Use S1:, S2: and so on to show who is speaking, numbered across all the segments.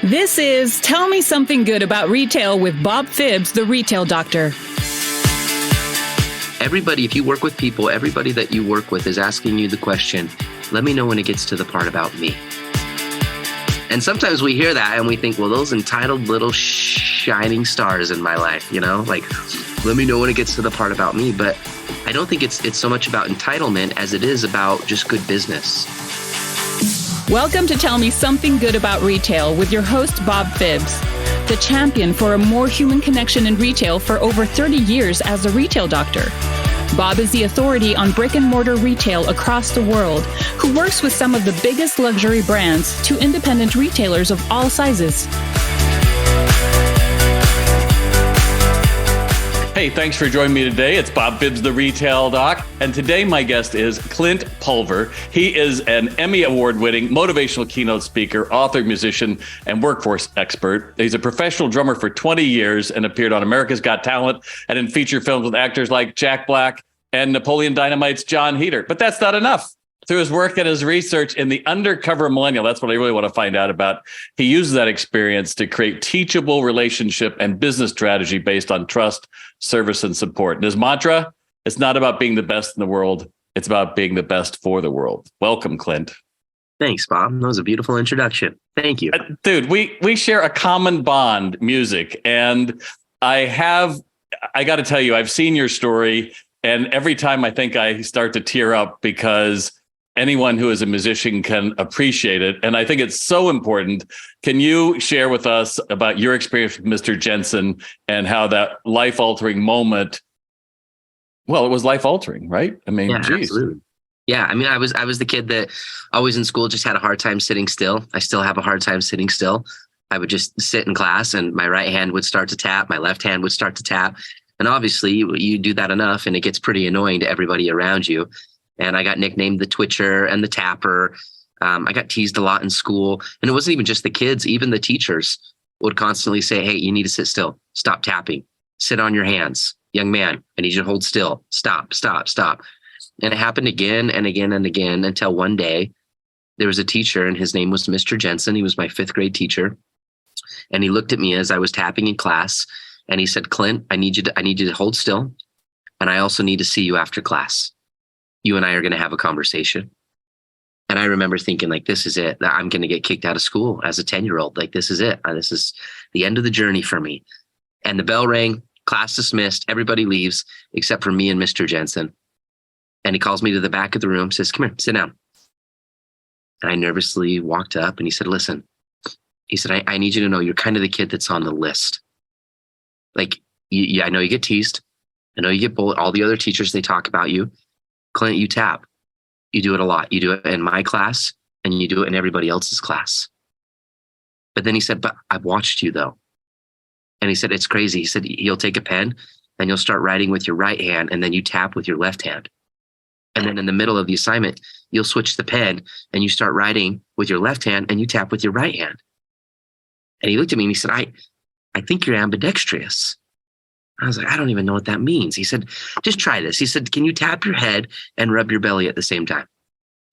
S1: This is Tell Me Something Good About Retail with Bob Phibbs, the Retail Doctor.
S2: Everybody, if you work with people, everybody that you work with is asking you the question, let me know when it gets to the part about me. And sometimes we hear that and we think, well, those entitled little shining stars in my life, like, let me know when it gets to the part about me. But I don't think it's so much about entitlement as it is about just good business.
S1: Welcome to Tell Me Something Good About Retail with your host, Bob Phibbs, the champion for a more human connection in retail for over 30 years as a retail doctor. Bob is the authority on brick and mortar retail across the world, who works with some of the biggest luxury brands to independent retailers of all sizes.
S3: Hey, thanks for joining me today. It's Bob Phibbs, the Retail Doc. And today my guest is Clint Pulver. He is an Emmy Award-winning motivational keynote speaker, author, musician, and workforce expert. He's a professional drummer for 20 years and appeared on America's Got Talent and in feature films with actors like Jack Black and Napoleon Dynamite's John Heder. But that's not enough. Through his work and his research in the Undercover Millennial, that's what I really want to find out about. He uses that experience to create teachable relationship and business strategy based on trust, service, and support. And his mantra, it's not about being the best in the world. It's about being the best for the world. Welcome, Clint.
S2: Thanks, Bob. That was a beautiful introduction. Thank you.
S3: Dude, we share a common bond, music. And I got to tell you, I've seen your story. And every time I think I start to tear up because anyone who is a musician can appreciate it. And I think it's so important. Can you share with us about your experience with Mr. Jensen and how that life-altering moment, well, it was life-altering, right? I mean, geez.
S2: Absolutely. Yeah, I mean, I was the kid that always in school just had a hard time sitting still. I still have a hard time sitting still. I would just sit in class and my right hand would start to tap, my left hand would start to tap. And obviously you do that enough and it gets pretty annoying to everybody around you. And I got nicknamed the Twitcher and the Tapper. I got teased a lot in school. And it wasn't even just the kids. Even the teachers would constantly say, hey, you need to sit still. Stop tapping. Sit on your hands. Young man, I need you to hold still. Stop, stop, stop. And it happened again and again and again until one day there was a teacher and his name was Mr. Jensen. He was my 5th grade teacher. And he looked at me as I was tapping in class and he said, Clint, I need you to hold still. And I also need to see you after class. You and I are going to have a conversation. And I remember thinking, like, this is it. I'm going to get kicked out of school as a 10-year-old. Like, this is it. This is the end of the journey for me. And the bell rang, class dismissed. Everybody leaves except for me and Mr. Jensen. And he calls me to the back of the room, says, come here, sit down. And I nervously walked up and he said, listen, he said, I need you to know you're kind of the kid that's on the list. Like, I know you get teased. I know you get bullied. All the other teachers, they talk about you. Clint, you tap. You do it a lot. You do it in my class and you do it in everybody else's class. But then he said, but I've watched you though. And he said, it's crazy. He said, you'll take a pen and you'll start writing with your right hand and then you tap with your left hand. And then in the middle of the assignment, you'll switch the pen and you start writing with your left hand and you tap with your right hand. And he looked at me and he said, I think you're ambidextrous. I was like, I don't even know what that means. He said, just try this. He said, can you tap your head and rub your belly at the same time?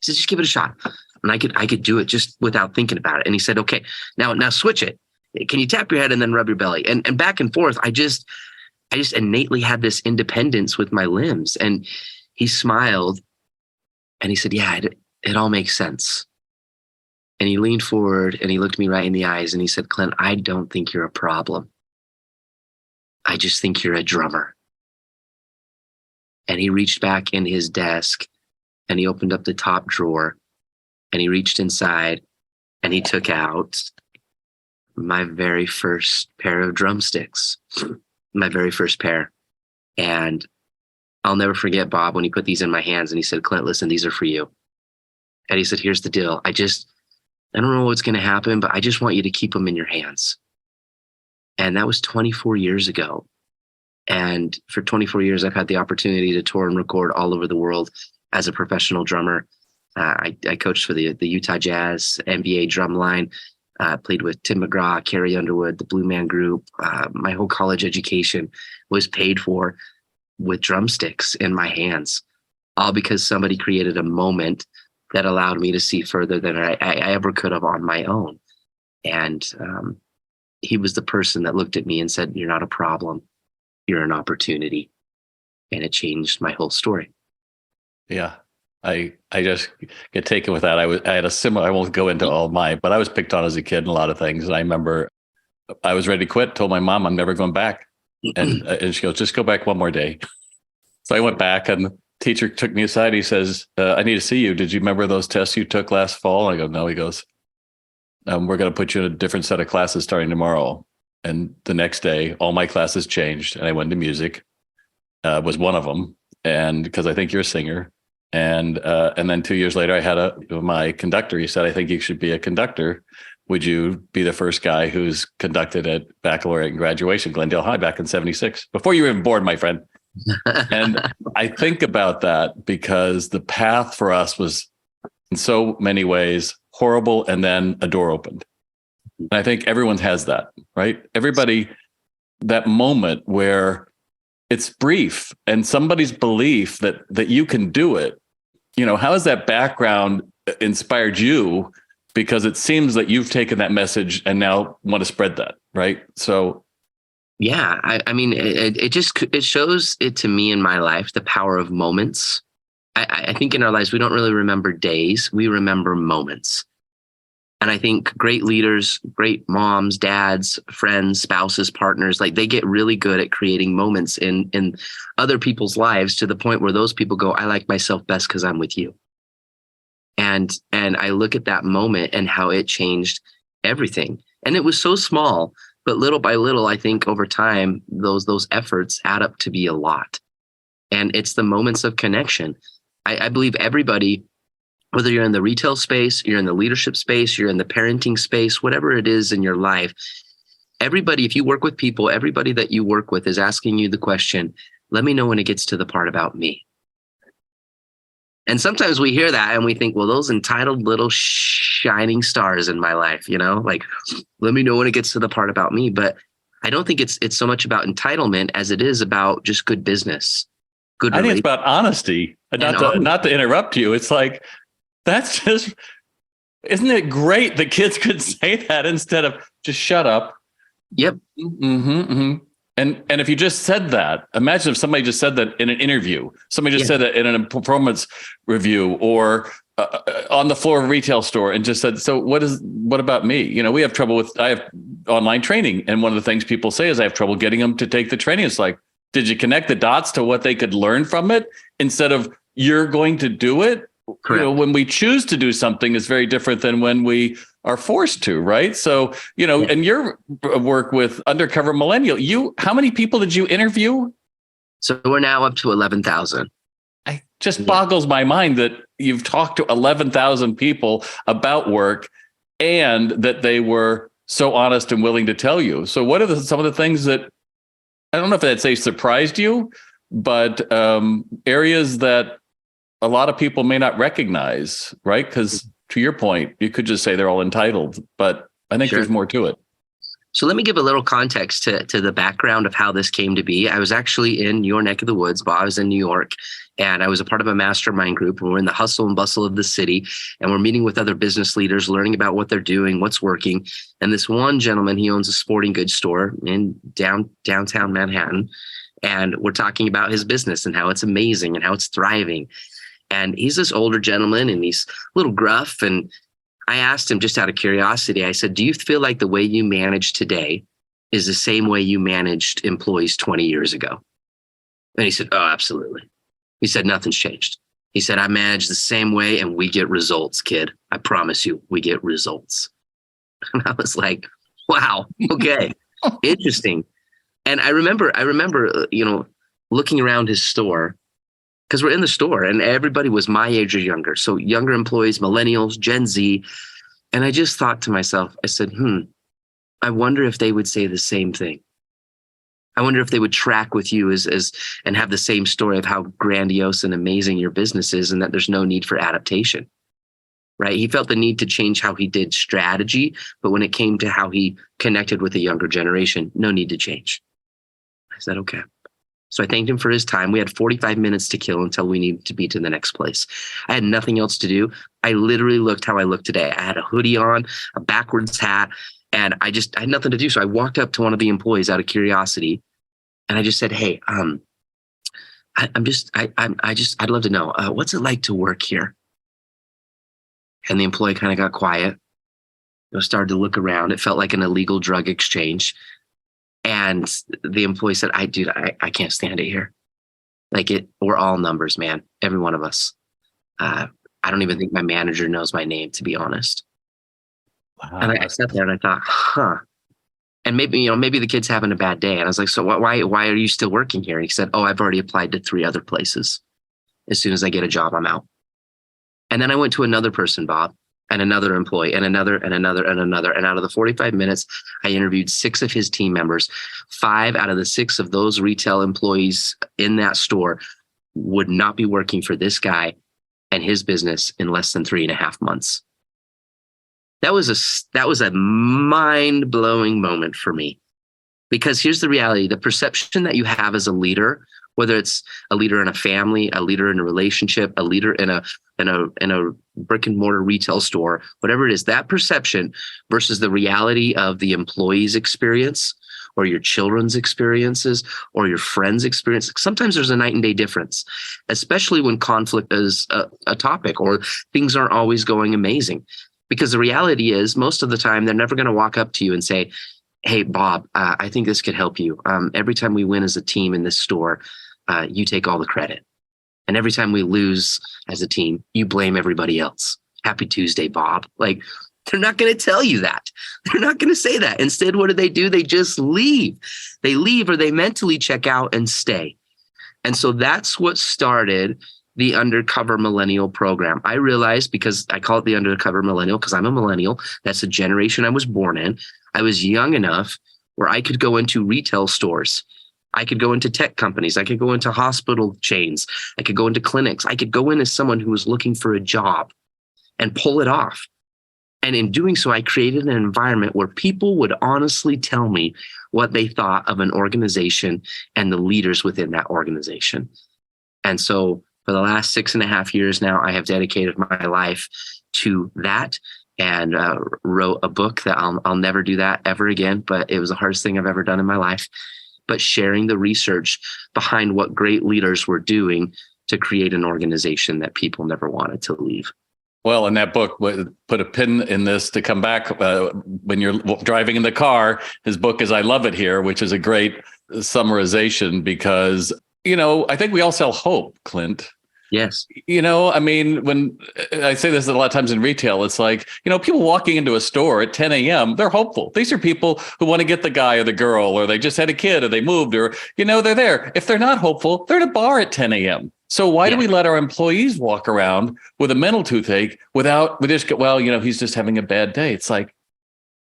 S2: He said, just give it a shot. And I could do it just without thinking about it. And he said, okay, now switch it. Can you tap your head and then rub your belly? And back and forth, I just innately had this independence with my limbs. And he smiled and he said, yeah, it all makes sense. And he leaned forward and he looked me right in the eyes and he said, Clint, I don't think you're a problem. I just think you're a drummer. And he reached back in his desk and he opened up the top drawer and he reached inside and he took out my very first pair of drumsticks, my very first pair. And I'll never forget Bob when he put these in my hands and he said, Clint, listen, these are for you. And he said, here's the deal. I don't know what's going to happen, but I just want you to keep them in your hands. And that was 24 years ago. And for 24 years, I've had the opportunity to tour and record all over the world as a professional drummer. I coached for the Utah Jazz, NBA Drumline, played with Tim McGraw, Carrie Underwood, the Blue Man Group. My whole college education was paid for with drumsticks in my hands, all because somebody created a moment that allowed me to see further than I ever could have on my own. And he was the person that looked at me and said, "You're not a problem. You're an opportunity." And it changed my whole story.
S3: Yeah. I just get taken with that. I had a similar, I won't go into all mine, but I was picked on as a kid in a lot of things. And I remember I was ready to quit, told my mom I'm never going back. And she goes, "Just go back one more day." So I went back, and the teacher took me aside. He says, "I need to see you. Did you remember those tests you took last fall?" And I go, "No." He goes, "We're going to put you in a different set of classes starting tomorrow." And the next day, all my classes changed, and I went to music, was one of them. And because I think you're a singer. And then 2 years later, I had my conductor. He said, "I think you should be a conductor. Would you be the first guy who's conducted at baccalaureate and graduation, Glendale High, back in '76, before you were even born, my friend?" And I think about that because the path for us was in so many ways horrible, and then a door opened. And I think everyone has that, right? Everybody, that moment where it's brief and somebody's belief that you can do it. How has that background inspired you? Because it seems that you've taken that message and now want to spread that, right? So,
S2: yeah, I mean, it shows it to me in my life, the power of moments. I think in our lives, we don't really remember days, we remember moments. And I think great leaders, great moms, dads, friends, spouses, partners, like they get really good at creating moments in other people's lives to the point where those people go, "I like myself best because I'm with you." And I look at that moment and how it changed everything. And it was so small, but little by little, I think over time, those efforts add up to be a lot. And it's the moments of connection. I believe everybody, whether you're in the retail space, you're in the leadership space, you're in the parenting space, whatever it is in your life, everybody, if you work with people, everybody that you work with is asking you the question, "Let me know when it gets to the part about me." And sometimes we hear that and we think, well, those entitled little shining stars in my life, like, let me know when it gets to the part about me. But I don't think it's so much about entitlement as it is about just good business. I
S3: think it's about honesty. Not to interrupt you. It's like, that's just, isn't it great that kids could say that instead of just shut up?
S2: Yep.
S3: Mm-hmm, mm-hmm. And if you just said that, imagine if somebody just said that in an interview, somebody just said that in a performance review or on the floor of a retail store and just said, "So what about me?" We have trouble I have online training. And one of the things people say is I have trouble getting them to take the training. It's like, did you connect the dots to what they could learn from it instead of you're going to do it? Correct. When we choose to do something is very different than when we are forced to, right? So, and your work with Undercover Millennial, how many people did you interview?
S2: So we're now up to 11,000.
S3: It just boggles my mind that you've talked to 11,000 people about work and that they were so honest and willing to tell you. So what are some of the things that, I don't know if I'd say surprised you, but areas that a lot of people may not recognize, right? Because to your point, you could just say they're all entitled, but I think there's more to it.
S2: So let me give a little context to the background of how this came to be. I was actually in your neck of the woods, but I was in New York, and I was a part of a mastermind group, and we're in the hustle and bustle of the city, and we're meeting with other business leaders, learning about what they're doing, what's working. And this one gentleman, he owns a sporting goods store in downtown Manhattan, and we're talking about his business and how it's amazing and how it's thriving. And he's this older gentleman, and he's a little gruff. And I asked him just out of curiosity, I said, "Do you feel like the way you manage today is the same way you managed employees 20 years ago?" And he said, "Oh, absolutely." He said, "Nothing's changed." He said, "I manage the same way and we get results, kid. I promise you, we get results." And I was like, wow, okay, interesting. And I remember, looking around his store, because we're in the store and everybody was my age or younger. So younger employees, millennials, Gen Z. And I just thought to myself, I said, I wonder if they would say the same thing. I wonder if they would track with you and have the same story of how grandiose and amazing your business is and that there's no need for adaptation, right? He felt the need to change how he did strategy, but when it came to how he connected with the younger generation, no need to change. I said, okay. So I thanked him for his time. We had 45 minutes to kill until we needed to be to the next place. I had nothing else to do. I literally looked how I look today. I had a hoodie on, a backwards hat, and I had nothing to do. So I walked up to one of the employees out of curiosity, and I just said, "Hey, I'd love to know, what's it like to work here?" And the employee kind of got quiet. Started to look around. It felt like an illegal drug exchange. And the employee said, I can't stand it here. We're all numbers, man. Every one of us. I don't even think my manager knows my name, to be honest. Wow. And I sat there and I thought, and maybe the kid's having a bad day. And I was like, so why are you still working here? And he said, oh, I've already applied to 3 other places. As soon as I get a job, I'm out. And then I went to another person, Bob, and another employee, and another, and another, and another. And out of the 45 minutes, I interviewed 6 of his team members. 5 out of the 6 of those retail employees in that store would not be working for this guy and his business in less than 3.5 months. That was a mind-blowing moment for me, because here's the reality: the perception that you have as a leader, whether it's a leader in a family, a leader in a relationship, a leader in a brick and mortar retail store, whatever it is, that perception versus the reality of the employee's experience or your children's experiences or your friends' experience. Sometimes there's a night and day difference, especially when conflict is a topic or things aren't always going amazing. Because the reality is, most of the time, they're never going to walk up to you and say, hey, Bob, I think this could help you. Every time we win as a team in this store, you take all the credit. And every time we lose as a team, you blame everybody else. Happy Tuesday, Bob. They're not going to tell you that. They're not going to say that. Instead, what do? They just leave. They leave, or they mentally check out and stay. And so that's what started the Undercover Millennial program. I realized, because I call it the Undercover Millennial because I'm a millennial, that's the generation I was born in. I was young enough where I could go into retail stores. I could go into tech companies. I could go into hospital chains. I could go into clinics. I could go in as someone who was looking for a job and pull it off. And in doing so, I created an environment where people would honestly tell me what they thought of an organization and the leaders within that organization. And so for the last 6.5 years now, I have dedicated my life to that, and wrote a book that I'll never do that ever again, but it was the hardest thing I've ever done in my life. But sharing the research behind what great leaders were doing to create an organization that people never wanted to leave.
S3: Well, in that book, put a pin in this to come back when you're driving in the car. His book is I Love It Here, which is a great summarization because, I think we all sell hope, Clint.
S2: Yes.
S3: When I say this a lot of times in retail, it's like, people walking into a store at 10 a.m., they're hopeful. These are people who want to get the guy or the girl, or they just had a kid or they moved, or, they're there. If they're not hopeful, they're at a bar at 10 a.m. So why do we let our employees walk around with a mental toothache we just go, he's just having a bad day. It's like,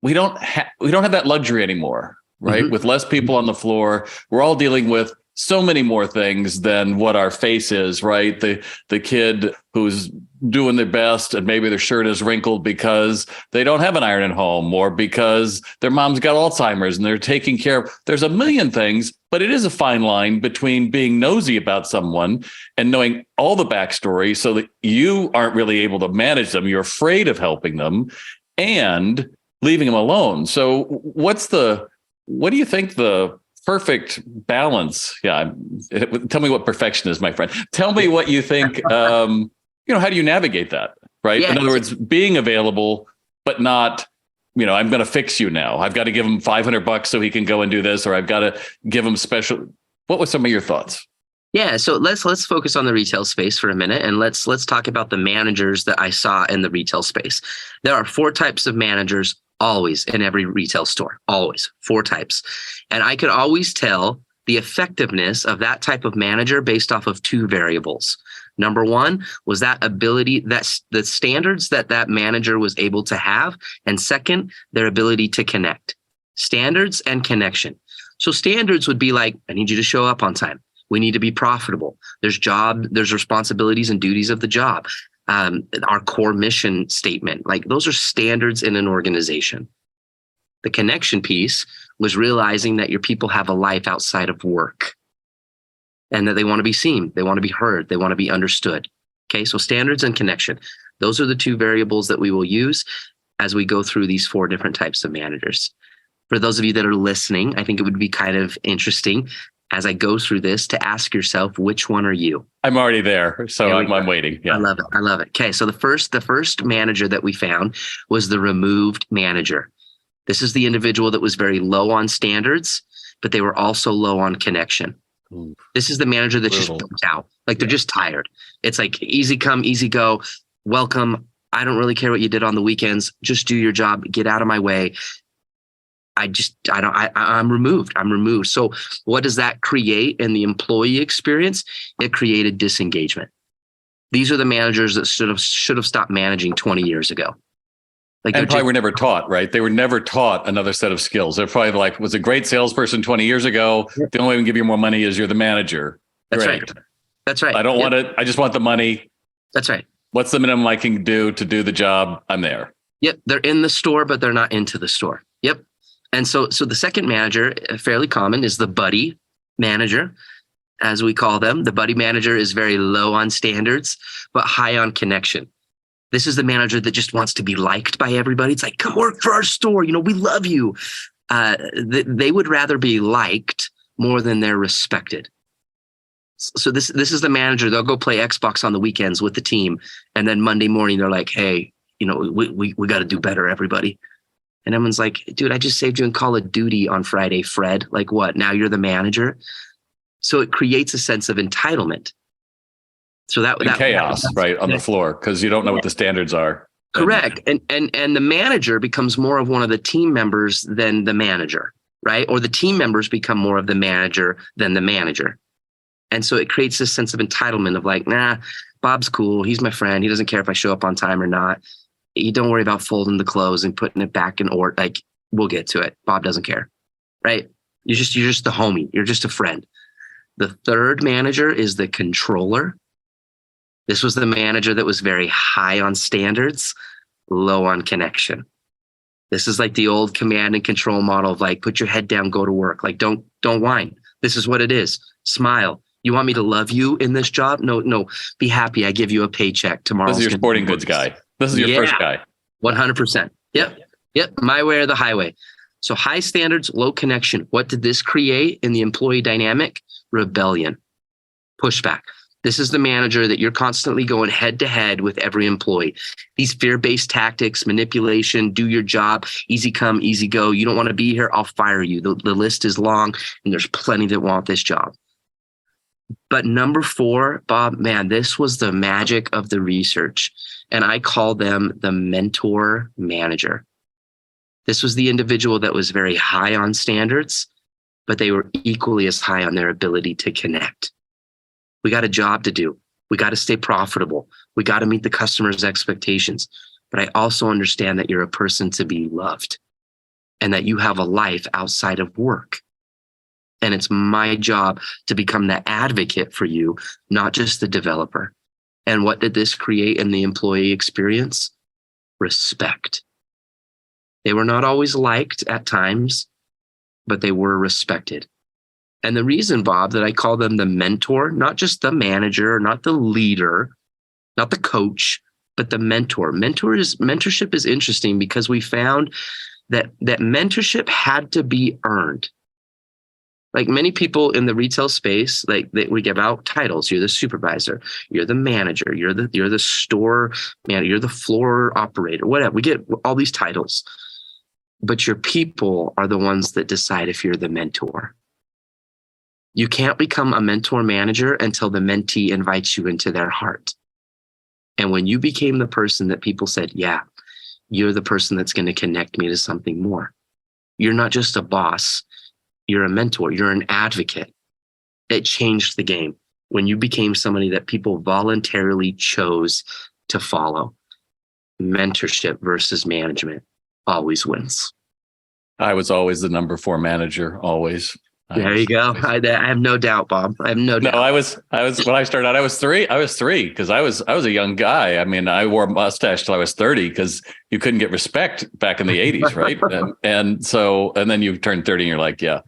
S3: we don't have that luxury anymore, right? Mm-hmm. With less people on the floor, we're all dealing with so many more things than what our face is, right? The kid who's doing their best and maybe their shirt is wrinkled because they don't have an iron at home, or because their mom's got Alzheimer's and they're taking care of. There's a million things, but it is a fine line between being nosy about someone and knowing all the backstory so that you aren't really able to manage them. You're afraid of helping them and leaving them alone. So what do you think the perfect balance? Yeah. Tell me what perfection is, my friend. Tell me what you think. How do you navigate that? Right. Yeah. In other words, being available, but not, I'm going to fix you now. I've got to give him $500 so he can go and do this, or I've got to give him special. What were some of your thoughts?
S2: Yeah. So let's focus on the retail space for a minute, and let's talk about the managers that I saw in the retail space. There are 4 types of managers always in every retail store, always 4 types. And I could always tell the effectiveness of that type of manager based off of 2 variables. Number 1 was that ability, that's the standards that manager was able to have. And second, their ability to connect. Standards and connection. So standards would be like, I need you to show up on time. We need to be profitable. There's responsibilities and duties of the job. Our core mission statement, those are standards in an organization. The connection piece was realizing that your people have a life outside of work. and that they want to be seen, they want to be heard, they want to be understood. Okay, so standards and connection. Those are the two variables that we will use as we go through these 4 different types of managers. For those of you that are listening, I think it would be kind of interesting as I go through this to ask yourself, which one are you?
S3: I'm already there, so I'm waiting. Yeah.
S2: I love it. I love it. Okay, so the first manager that we found was the removed manager. This is the individual that was very low on standards, but they were also low on connection.
S3: Ooh.
S2: This is the manager that's just burnt out. Like they're just tired. It's like easy come, easy go. Welcome. I don't really care what you did on the weekends. Just do your job. Get out of my way. I'm removed. So what does that create in the employee experience? It created disengagement. These are the managers that should have stopped managing 20 years ago. Like,
S3: and probably were never taught, right? They were never taught another set of skills. They're probably like, was a great salesperson 20 years ago. Yep. The only way we can give you more money is you're the manager.
S2: That's
S3: great.
S2: Right. That's right.
S3: I don't want it. I just want the money.
S2: That's right.
S3: What's the minimum I can do to do the job? I'm there.
S2: Yep. They're in the store, but they're not into the store. Yep. And so the second manager, fairly common, is the buddy manager, as we call them. The buddy manager is very low on standards, but high on connection. This is the manager that just wants to be liked by everybody. It's like, come work for our store. You know, we love you. They would rather be liked more than they're respected. So this is the manager. They'll go play Xbox on the weekends with the team. And then Monday morning, they're like, hey, you know, we got to do better, everybody. And everyone's like, dude, I just saved you in Call of Duty on Friday, Fred. Like what? Now you're the manager. So it creates a sense of entitlement. So that
S3: chaos, right, on the floor, because you don't know what the standards are.
S2: Correct. And the manager becomes more of one of the team members than the manager, right? Or the team members become more of the manager than the manager. And so it creates this sense of entitlement of like, nah, Bob's cool. He's my friend. He doesn't care if I show up on time or not. You don't worry about folding the clothes and putting it back in order. Like, we'll get to it. Bob doesn't care, right? You're just the homie. You're just a friend. The third manager is the controller. This was the manager that was very high on standards, low on connection. This is like the old command and control model of like, put your head down, go to work. Like, don't whine. This is what it is. Smile. You want me to love you in this job? No. Be happy. I give you a paycheck tomorrow.
S3: This is your sporting goods guy. This is your first guy.
S2: 100%. Yep. My way or the highway. So high standards, low connection. What did this create in the employee dynamic? Rebellion, pushback. This is the manager that you're constantly going head to head with every employee. These fear-based tactics, manipulation, do your job, easy come, easy go. You don't want to be here, I'll fire you. The list is long and there's plenty that want this job. But number 4, Bob, man, this was the magic of the research. And I call them the mentor manager. This was the individual that was very high on standards, but they were equally as high on their ability to connect. We got a job to do. We got to stay profitable. We got to meet the customer's expectations. But I also understand that you're a person to be loved and that you have a life outside of work. And it's my job to become the advocate for you, not just the developer. And what did this create in the employee experience? Respect. They were not always liked at times, but they were respected. And the reason, Bob, that I call them the mentor, not just the manager, not the leader, not the coach, but the mentor. Mentorship is interesting because we found that mentorship had to be earned. Like many people in the retail space, we give out titles. You're the supervisor, you're the manager, you're the store manager, you're the floor operator, whatever. We get all these titles. But your people are the ones that decide if you're the mentor. You can't become a mentor manager until the mentee invites you into their heart. And when you became the person that people said, yeah, you're the person that's going to connect me to something more. You're not just a boss. You're a mentor. You're an advocate. It changed the game when you became somebody that people voluntarily chose to follow. Mentorship versus management always wins.
S3: I was always the number 4 manager, always.
S2: There you go. I have no doubt, Bob. I have no doubt.
S3: No, I was when I started out, I was 3 because I was a young guy. I mean, I wore a mustache till I was 30 because you couldn't get respect back in the 80s, right? and then you turn 30 and you're like, yeah.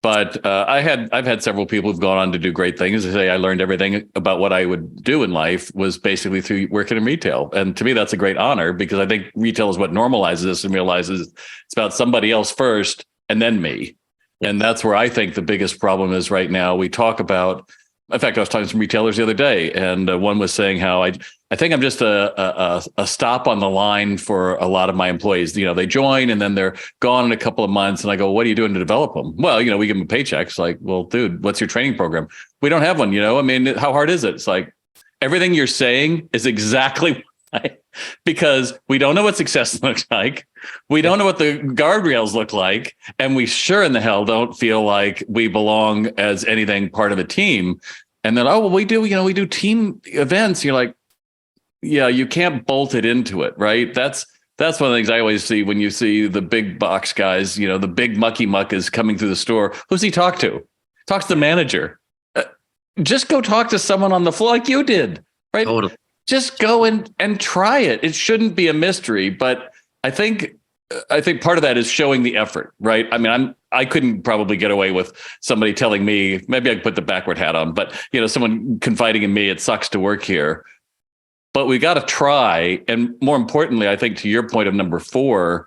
S3: But I've had several people who've gone on to do great things. They say I learned everything about what I would do in life was basically through working in retail. And to me, that's a great honor because I think retail is what normalizes this and realizes it's about somebody else first and then me. And that's where I think the biggest problem is right now. We talk about, in fact, I was talking to some retailers the other day, and one was saying how I think I'm just a stop on the line for a lot of my employees. You know, they join and then they're gone in a couple of months. And I go, what are you doing to develop them? Well, you know, we give them paychecks. Like, well, dude, what's your training program? We don't have one, you know, I mean, how hard is it? It's like everything you're saying is exactly right, because we don't know what success looks like. We don't know what the guardrails look like. And we sure in the hell don't feel like we belong as anything part of a team. And then, oh, well, we do team events. You're like, yeah, you can't bolt it into it, right? That's one of the things I always see when you see the big box guys, you know, the big mucky muck is coming through the store. Who's he talk to? Talk to the manager. Just go talk to someone on the floor like you did, right?
S2: Totally.
S3: Just go and try it. It shouldn't be a mystery, but I think part of that is showing the effort, right? I mean, I couldn't probably get away with somebody telling me, maybe I could put the backward hat on, but you know, someone confiding in me, it sucks to work here. But we got to try. And more importantly, I think to your point of number 4,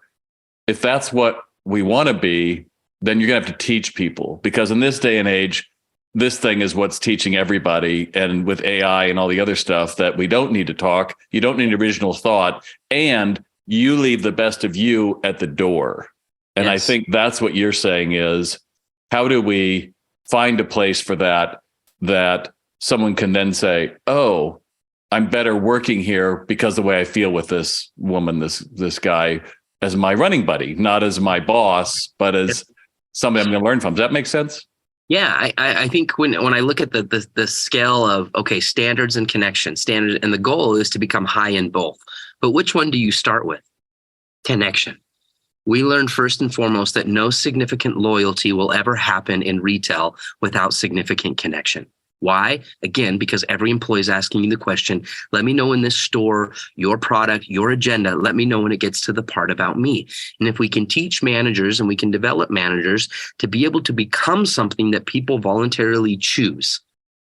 S3: if that's what we want to be, then you're going to have to teach people, because in this day and age, this thing is what's teaching everybody. And with AI and all the other stuff that we don't need to talk, you don't need original thought, and you leave the best of you at the door. And yes. I think that's what you're saying is, how do we find a place for that someone can then say, oh, I'm better working here because the way I feel with this woman, this guy, as my running buddy, not as my boss, but as somebody I'm going to learn from. Does that make sense?
S2: Yeah, I think when I look at the scale of, okay, standards and connection, and the goal is to become high in both. But which one do you start with? Connection. We learned first and foremost that no significant loyalty will ever happen in retail without significant connection. Why? Again, because every employee is asking you the question, let me know in this store, your product, your agenda, let me know when it gets to the part about me. And if we can teach managers and we can develop managers to be able to become something that people voluntarily choose,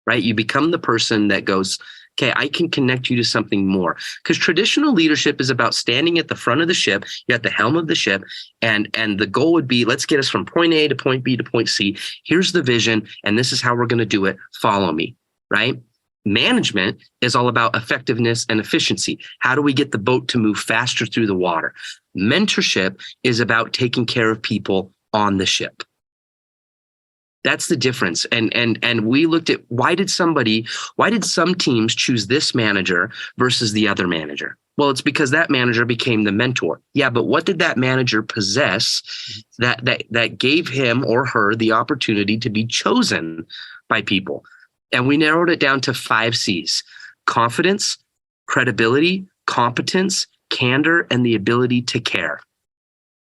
S2: right? You become the person that goes, okay, I can connect you to something more. Because traditional leadership is about standing at the front of the ship, you're at the helm of the ship, and the goal would be, let's get us from point A to point B to point C. Here's the vision, and this is how we're going to do it. Follow me, right? Management is all about effectiveness and efficiency. How do we get the boat to move faster through the water? Mentorship is about taking care of people on the ship. That's the difference. And we looked at why did some teams choose this manager versus the other manager? Well, it's because that manager became the mentor. Yeah, but what did that manager possess that gave him or her the opportunity to be chosen by people? And we narrowed it down to 5 C's: confidence, credibility, competence, candor, and the ability to care.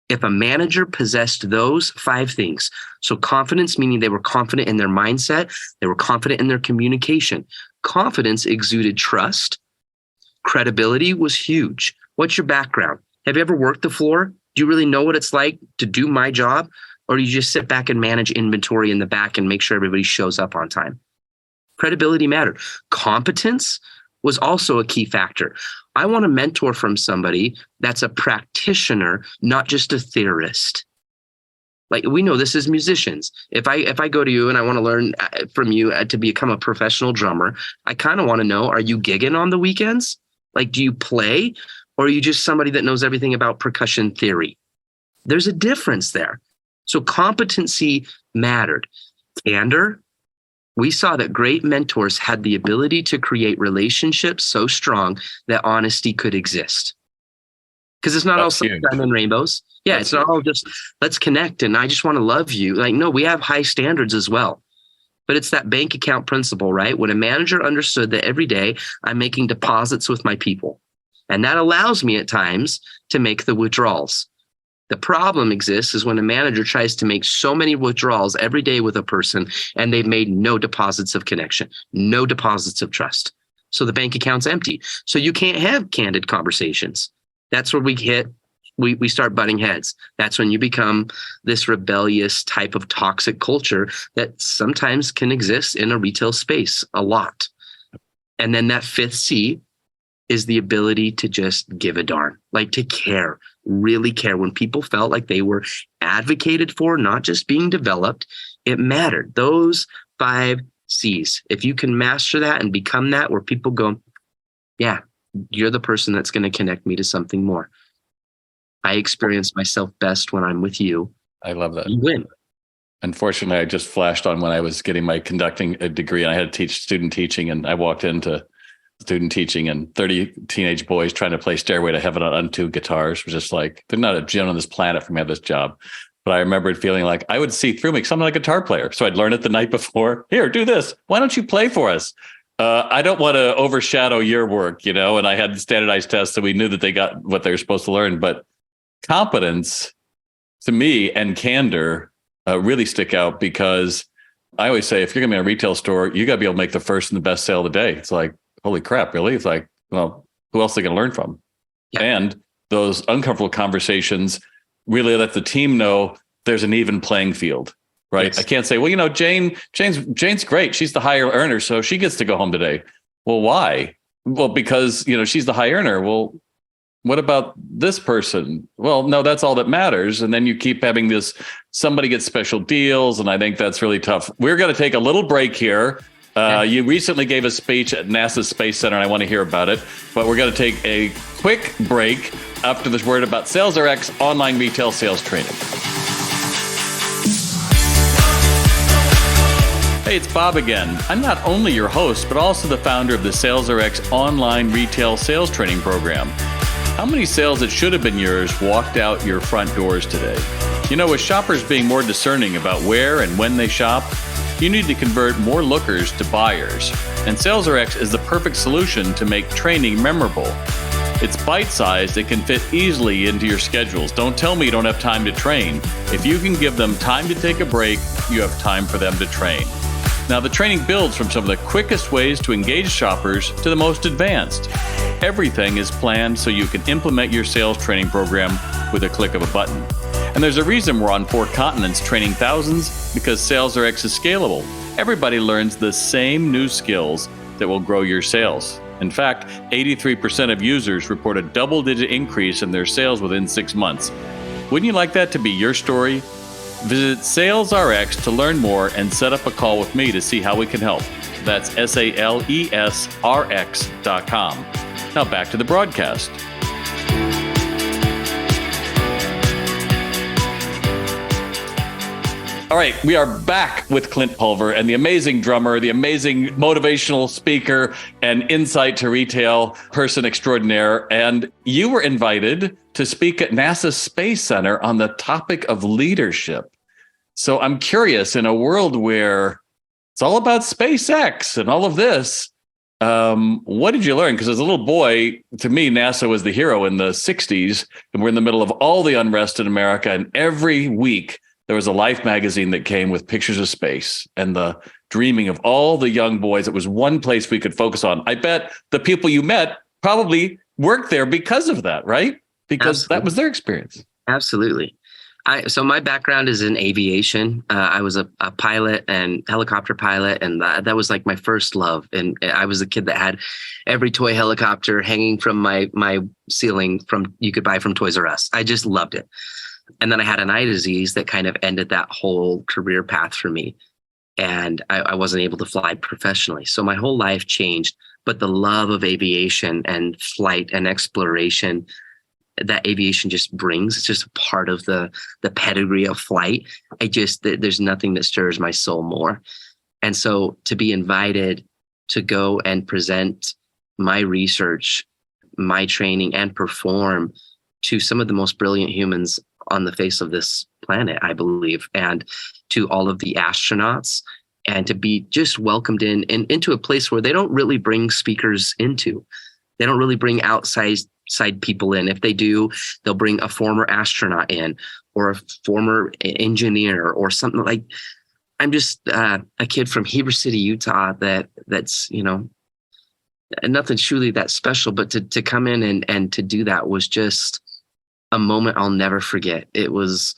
S2: If a manager possessed those 5 things, so confidence, meaning they were confident in their mindset, they were confident in their communication. Confidence exuded trust. Credibility was huge. What's your background? Have you ever worked the floor? Do you really know what it's like to do my job? Or do you just sit back and manage inventory in the back and make sure everybody shows up on time? Credibility mattered. Competence was also a key factor. I want to mentor from somebody that's a practitioner, not just a theorist. Like, we know this as musicians. If I go to you and I want to learn from you to become a professional drummer, I kind of want to know, are you gigging on the weekends? Like, do you play? Or are you just somebody that knows everything about percussion theory? There's a difference there. So competency mattered. Candor. We saw that great mentors had the ability to create relationships so strong that honesty could exist. Because it's not all sunshine and rainbows. Yeah, it's not all just, let's connect and I just want to love you. Like, no, we have high standards as well. But it's that bank account principle, right? When a manager understood that every day I'm making deposits with my people, and that allows me at times to make the withdrawals. The problem exists is when a manager tries to make so many withdrawals every day with a person and they've made no deposits of connection, no deposits of trust. So the bank account's empty. So you can't have candid conversations. That's where we hit we start butting heads. That's when you become this rebellious type of toxic culture that sometimes can exist in a retail space a lot. And then that fifth C is the ability to just give a darn, like to care, really care. When people felt like they were advocated for, not just being developed, it mattered. Those 5 C's, if you can master that and become that, where people go, yeah, you're the person that's going to connect me to something more. I experience myself best when I'm with you.
S3: I love that.
S2: You win.
S3: Unfortunately, I just flashed on when I was getting my conducting degree and I had to teach student teaching, and I walked into student teaching and 30 teenage boys trying to play Stairway to Heaven on 2 guitars. Was just like, they're not a gen on this planet for me to have this job. But I remembered feeling like I would see through me because I'm not a guitar player. So I'd learn it the night before. Here, do this. Why don't you play for us? I don't want to overshadow your work, and I had standardized tests, so we knew that they got what they were supposed to learn. But competence to me and candor really stick out, because I always say, if you're going to be in a retail store, you got to be able to make the first and the best sale of the day. It's like, holy crap, really? It's like, well, who else are they going to learn from? Yeah. And those uncomfortable conversations really let the team know there's an even playing field, right? Yes. I can't say, well, Jane's great. She's the higher earner, so she gets to go home today. Well, why? Well, because, she's the high earner. Well, what about this person? Well, no, that's all that matters. And then you keep having this, somebody gets special deals. And I think that's really tough. We're going to take a little break here. You recently gave a speech at NASA's Space Center, and I want to hear about it. But we're going to take a quick break after this word about SalesRx online retail sales training. Hey, it's Bob again. I'm not only your host, but also the founder of the SalesRx online retail sales training program. How many sales that should have been yours walked out your front doors today? With shoppers being more discerning about where and when they shop, you need to convert more lookers to buyers. And SalesRx is the perfect solution to make training memorable. It's bite-sized, it can fit easily into your schedules. Don't tell me you don't have time to train. If you can give them time to take a break, you have time for them to train. Now, the training builds from some of the quickest ways to engage shoppers to the most advanced. Everything is planned so you can implement your sales training program with a click of a button. And there's a reason we're on 4 continents training thousands, because SalesRx is scalable. Everybody learns the same new skills that will grow your sales. In fact, 83% of users report a double-digit increase in their sales within 6 months. Wouldn't you like that to be your story? Visit SalesRx to learn more and set up a call with me to see how we can help. That's SalesRx.com. Now back to the broadcast. All right, we are back with Clint Pulver, and the amazing drummer, the amazing motivational speaker, and insight to retail person extraordinaire. And you were invited to speak at NASA's Space Center on the topic of leadership. So I'm curious, in a world where it's all about SpaceX and all of this, what did you learn? Because as a little boy, to me, NASA was the hero in the 60s, and we're in the middle of all the unrest in America, and every week, there was a Life magazine that came with pictures of space and the dreaming of all the young boys. It was one place we could focus on. I bet the people you met probably worked there because of that, right? Because Absolutely. That was their experience.
S2: Absolutely. So my background is in aviation. I was a pilot and helicopter pilot, and that was like my first love. And I was a kid that had every toy helicopter hanging from my ceiling you could buy from Toys R Us. I just loved it. And then I had an eye disease that kind of ended that whole career path for me. And I wasn't able to fly professionally. So my whole life changed. But the love of aviation and flight and exploration that aviation just brings, it's just a part of the pedigree of flight. There's nothing that stirs my soul more. And so to be invited to go and present my research, my training, and perform to some of the most brilliant humans on the face of this planet, I believe, and to all of the astronauts, and to be just welcomed into a place where they don't really bring speakers into. They don't really bring outside people in. If they do, they'll bring a former astronaut in, or a former engineer, or something like. I'm just a kid from Heber City, Utah. That's nothing truly that special, but to come in and to do that was just a moment I'll never forget. It was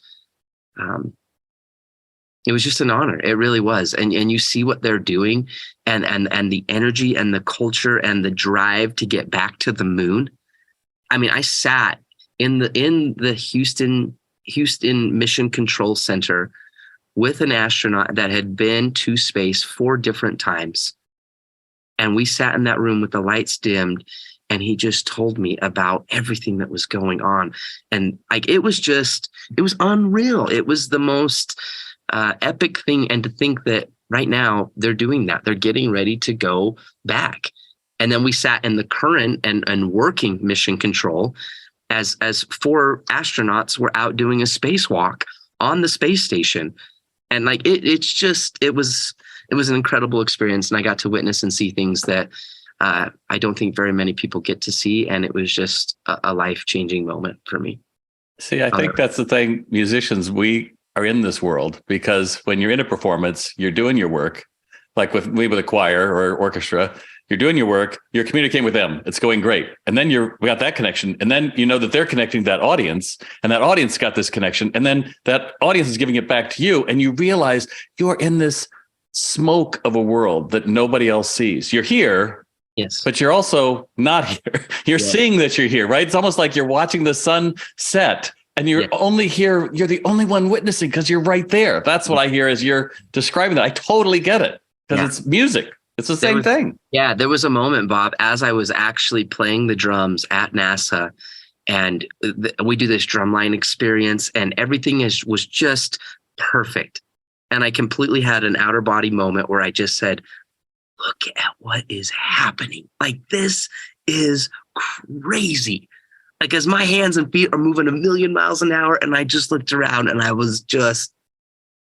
S2: just an honor. It really was. And you see what they're doing and the energy and the culture and the drive to get back to the moon. I mean, I sat in the Houston Mission Control Center with an astronaut that had been to space 4 different times. And we sat in that room with the lights dimmed, and he just told me about everything that was going on. And like, it was unreal. It was the most epic thing. And to think that right now they're doing that, they're getting ready to go back. And then we sat in the current and working mission control as 4 astronauts were out doing a spacewalk on the space station. And like, it was an incredible experience. And I got to witness and see things that I don't think very many people get to see. And it was just a life-changing moment for me.
S3: See, I think that's the thing. Musicians, we are in this world because when you're in a performance, you're doing your work, like with a choir or orchestra, you're doing your work, you're communicating with them. It's going great. And then we got that connection. And then you know that they're connecting to that audience, and that audience got this connection. And then that audience is giving it back to you. And you realize you're in this smoke of a world that nobody else sees. You're here.
S2: Yes.
S3: But you're also not here. You're seeing that you're here, right? It's almost like you're watching the sun set and you're only here. You're the only one witnessing because you're right there. That's what I hear as you're describing that. I totally get it because it's music. It's the same thing.
S2: Yeah. There was a moment, Bob, as I was actually playing the drums at NASA, and we do this drumline experience, and everything was just perfect. And I completely had an outer body moment where I just said, look at what is happening. Like, this is crazy. Like, as my hands and feet are moving 1,000,000 miles an hour, and I just looked around and I was just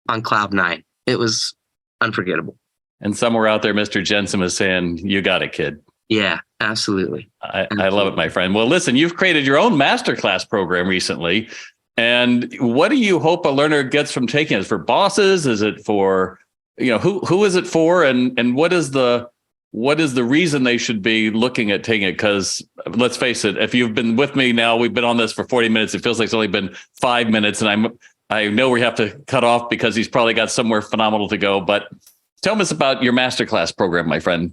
S2: on cloud 9. It was unforgettable.
S3: And somewhere out there, Mr. Jensen is saying, you got it, kid.
S2: Yeah, absolutely.
S3: I love it, my friend. Well, listen, you've created your own masterclass program recently. And what do you hope a learner gets from taking it? Is it for bosses? Is it for, who is it for? And what is the reason they should be looking at taking it? Because let's face it, if you've been with me now, we've been on this for 40 minutes. It feels like it's only been 5 minutes. And I know we have to cut off because he's probably got somewhere phenomenal to go. But tell us about your masterclass program, my friend.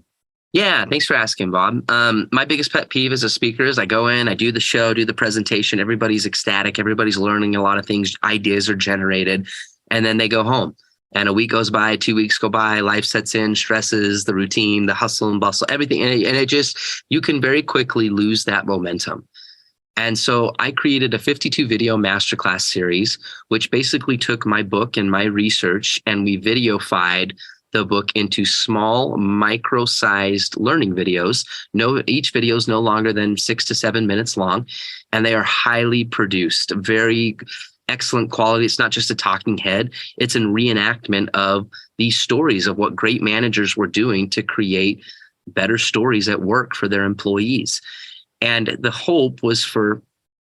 S2: Yeah, thanks for asking, Bob. My biggest pet peeve as a speaker is I go in, I do the show, do the presentation. Everybody's ecstatic. Everybody's learning a lot of things. Ideas are generated. And then they go home. And a week goes by, 2 weeks go by, life sets in, stresses, the routine, the hustle and bustle, everything. And it just, you can very quickly lose that momentum. And so I created a 52 video masterclass series, which basically took my book and my research, and we videofied the book into small, micro-sized learning videos. Each video is no longer than 6 to 7 minutes long, and they are highly produced, very excellent quality. It's not just a talking head. It's a reenactment of these stories of what great managers were doing to create better stories at work for their employees. And the hope was for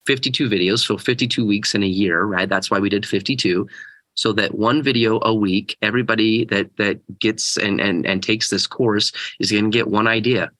S2: 52 videos, so 52 weeks in a year, right? That's why we did 52. So that one video a week, everybody that gets and takes this course is going to get one idea,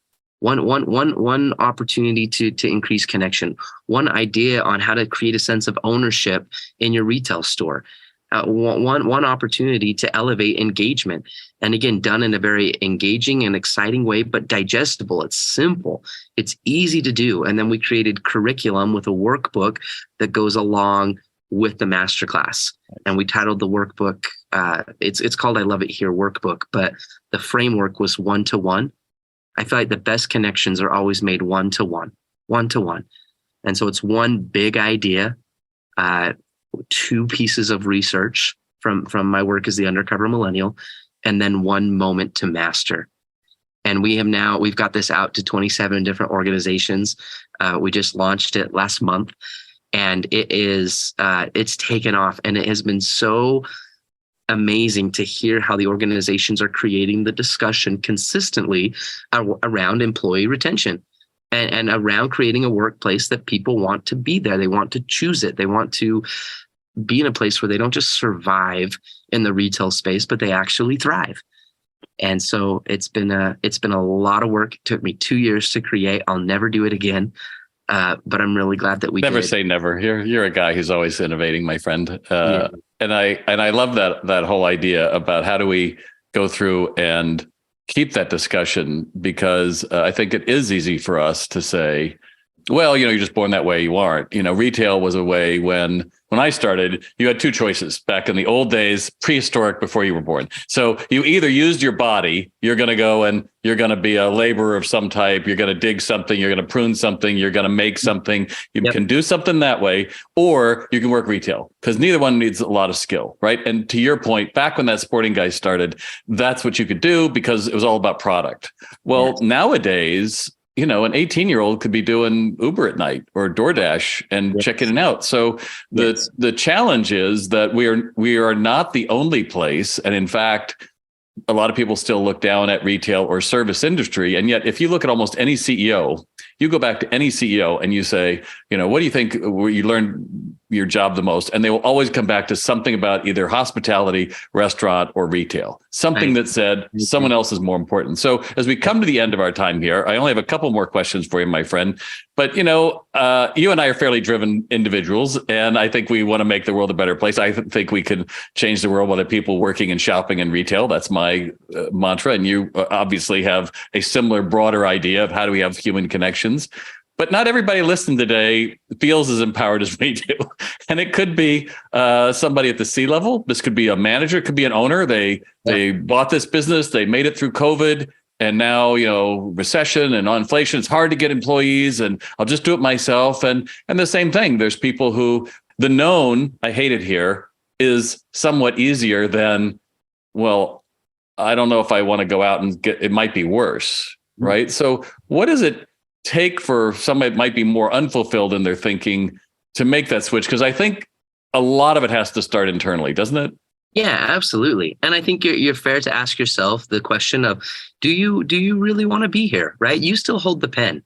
S2: one opportunity to increase connection, one idea on how to create a sense of ownership in your retail store, one opportunity to elevate engagement. And again, done in a very engaging and exciting way, but digestible. It's simple. It's easy to do. And then we created curriculum with a workbook that goes along with the masterclass. And we titled the workbook, it's called I Love It Here Workbook, but the framework was 1-to-1. I feel like the best connections are always made 1-to-1. And so it's one big idea, 2 pieces of research from my work as the Undercover Millennial, and then 1 moment to master. And we've got this out to 27 different organizations. We just launched it last month. And it's taken off, and it has been so amazing to hear how the organizations are creating the discussion consistently around employee retention and around creating a workplace that people want to be there. They want to choose it. They want to be in a place where they don't just survive in the retail space, but they actually thrive. And so it's been a lot of work. It took me 2 years to create. I'll never do it again. But I'm really glad that we
S3: never
S2: did.
S3: say never. You're a guy who's always innovating, my friend.
S2: Yeah.
S3: And I love that whole idea about how do we go through and keep that discussion, because I think it is easy for us to say, well, you're just born that way. You aren't. Retail was a way when I started, you had two choices back in the old days, prehistoric, before you were born. So you either used your body, you're going to go and you're going to be a laborer of some type. You're going to dig something. You're going to prune something. You're going to make something. You can do something that way, or you can work retail, because neither one needs a lot of skill, right? And to your point, back when that sporting guy started, that's what you could do because it was all about product. Well, nowadays, an 18-year-old could be doing Uber at night or DoorDash and checking it out. So the challenge is that we are not the only place. And in fact, a lot of people still look down at retail or service industry. And yet, if you look at almost any CEO, you go back to any CEO and you say, what do you think where you learned your job the most? And they will always come back to something about either hospitality, restaurant, or retail, something that said someone else is more important. So as we come to the end of our time here, I only have a couple more questions for you, my friend. But, you and I are fairly driven individuals, and I think we want to make the world a better place. I think we can change the world with people working and shopping and retail. That's my mantra. And you obviously have a similar, broader idea of how do we have human connections. But not everybody listening today feels as empowered as we do. And it could be somebody at the C level. This could be a manager, it could be an owner. They bought this business, they made it through COVID. And now, recession and inflation, it's hard to get employees, and I'll just do it myself. And the same thing, there's people who the known, I hate it here, is somewhat easier than, well, I don't know if I want to go out and it might be worse, right? So what does it take for somebody that might be more unfulfilled in their thinking to make that switch? Because I think a lot of it has to start internally, doesn't it?
S2: Yeah, absolutely. And I think you're fair to ask yourself the question of, do you really want to be here, right? You still hold the pen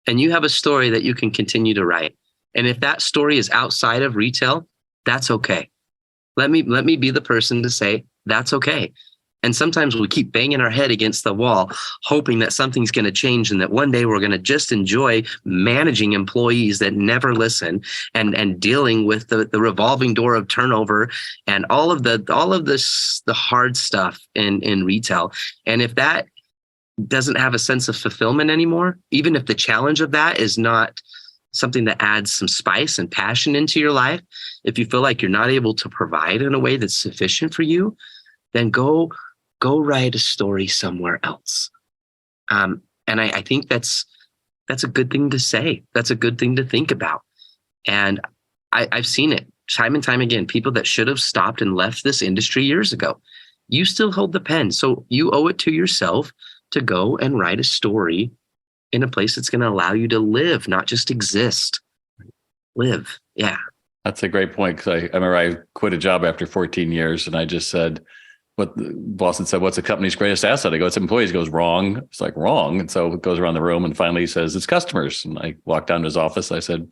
S2: and you have a story that you can continue to write. And if that story is outside of retail, that's okay. Let me be the person to say, that's okay. And sometimes we keep banging our head against the wall, hoping that something's going to change and that one day we're going to just enjoy managing employees that never listen and dealing with the revolving door of turnover and all of the hard stuff in retail. And if that doesn't have a sense of fulfillment anymore, even if the challenge of that is not something that adds some spice and passion into your life, if you feel like you're not able to provide in a way that's sufficient for you, then go write a story somewhere else. And I think that's a good thing to say. That's a good thing to think about. And I've seen it time and time again, people that should have stopped and left this industry years ago. You still hold the pen. So you owe it to yourself to go and write a story in a place that's going to allow you to live, not just exist. Live. Yeah.
S3: That's a great point. Because I remember I quit a job after 14 years and I just said, what the boss had said, what's the company's greatest asset? I go, it's employees. He goes, wrong. It's like, wrong. And so it goes around the room and finally he says, it's customers. And I walked down to his office. I said,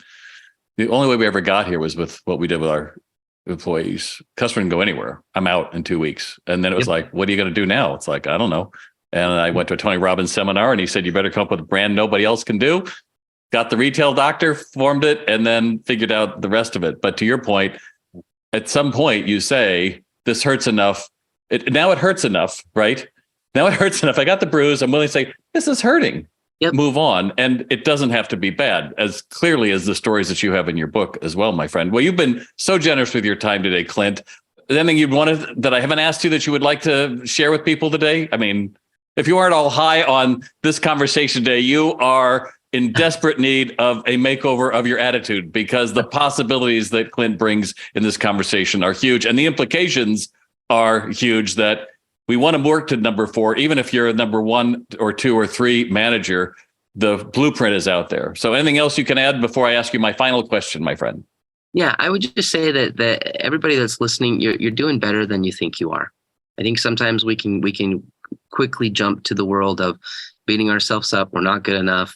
S3: the only way we ever got here was with what we did with our employees. Customer didn't go anywhere. I'm out in 2 weeks. And then it was like, what are you going to do now? It's like, I don't know. And I went to a Tony Robbins seminar and he said, you better come up with a brand nobody else can do. Got the retail doctor, formed it, and then figured out the rest of it. But to your point, at some point you say, this hurts enough. Now it hurts enough, right? Now it hurts enough. I got the bruise. I'm willing to say, this is hurting. Yep. Move on. And it doesn't have to be bad, as clearly as the stories that you have in your book as well, my friend. Well, you've been so generous with your time today, Clint. Anything you'd wanted that I haven't asked you that you would like to share with people today? I mean, if you aren't all high on this conversation today, you are in desperate need of a makeover of your attitude, because the possibilities that Clint brings in this conversation are huge. And the implications are huge, that we want to work to number 4, even if you're a number 1 or 2 or 3 manager, the blueprint is out there. So anything else you can add before I ask you my final question, my friend?
S2: Yeah, I would just say that everybody that's listening, you're doing better than you think you are. I think sometimes we can quickly jump to the world of beating ourselves up. We're not good enough.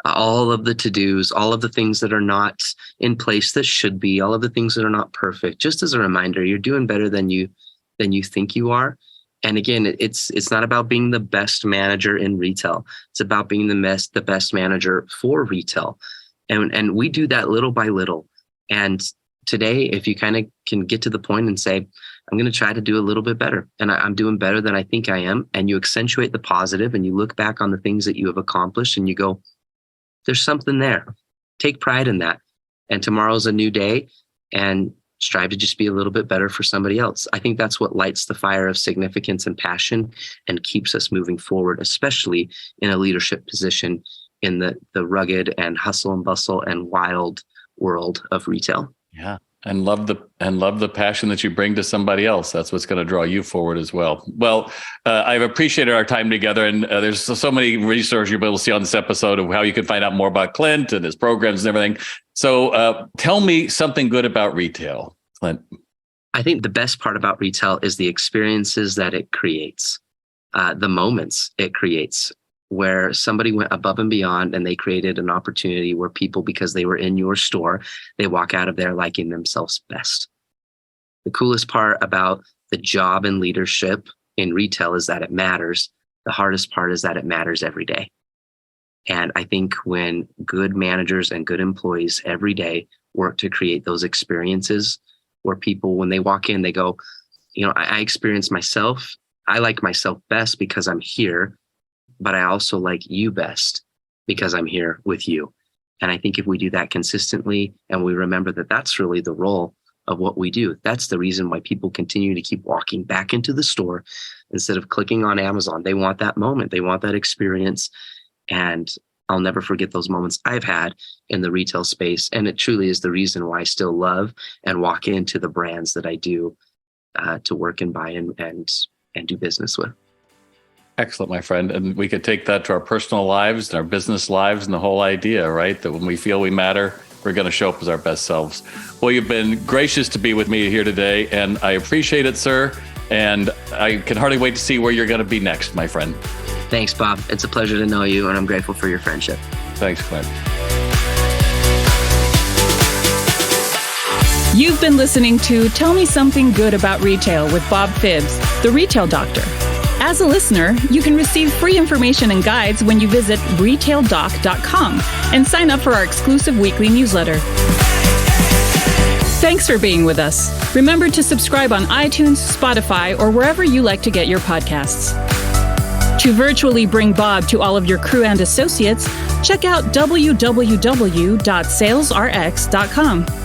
S2: All of the to-dos, all of the things that are not in place that should be, all of the things that are not perfect. Just as a reminder, you're doing better than you think you are. And again, it's not about being the best manager in retail. It's about being the best manager for retail. And we do that little by little. And today, if you kind of can get to the point and say, I'm going to try to do a little bit better, and I'm doing better than I think I am, and you accentuate the positive and you look back on the things that you have accomplished and you go, there's something there. Take pride in that. And tomorrow's a new day, and strive to just be a little bit better for somebody else. I think that's what lights the fire of significance and passion and keeps us moving forward, especially in a leadership position in the rugged and hustle and bustle and wild world of retail.
S3: Yeah. And love the passion that you bring to somebody else. That's what's going to draw you forward as well. Well, I've appreciated our time together, and there's so many resources you'll be able to see on this episode of how you can find out more about Clint and his programs and everything. So tell me something good about retail, Clint.
S2: I think the best part about retail is the experiences that it creates, the moments it creates, where somebody went above and beyond and they created an opportunity where people, because they were in your store, they walk out of there liking themselves best. The coolest part about the job and leadership in retail is that it matters. The hardest part is that it matters every day. And I think when good managers and good employees every day work to create those experiences where people, when they walk in, they go, I experience myself. I like myself best because I'm here, but I also like you best because I'm here with you. And I think if we do that consistently and we remember that that's really the role of what we do, that's the reason why people continue to keep walking back into the store instead of clicking on Amazon. They want that moment. They want that experience. And I'll never forget those moments I've had in the retail space. And it truly is the reason why I still love and walk into the brands that I do to work and buy and do business with.
S3: Excellent, my friend. And we could take that to our personal lives and our business lives and the whole idea, right? That when we feel we matter, we're going to show up as our best selves. Well, you've been gracious to be with me here today, and I appreciate it, sir. And I can hardly wait to see where you're going to be next, my friend.
S2: Thanks, Bob. It's a pleasure to know you, and I'm grateful for your friendship.
S3: Thanks, Clint.
S1: You've been listening to Tell Me Something Good About Retail with Bob Phibbs, the Retail Doctor. As a listener, you can receive free information and guides when you visit retaildoc.com and sign up for our exclusive weekly newsletter. Thanks for being with us. Remember to subscribe on iTunes, Spotify, or wherever you like to get your podcasts. To virtually bring Bob to all of your crew and associates, check out www.salesrx.com.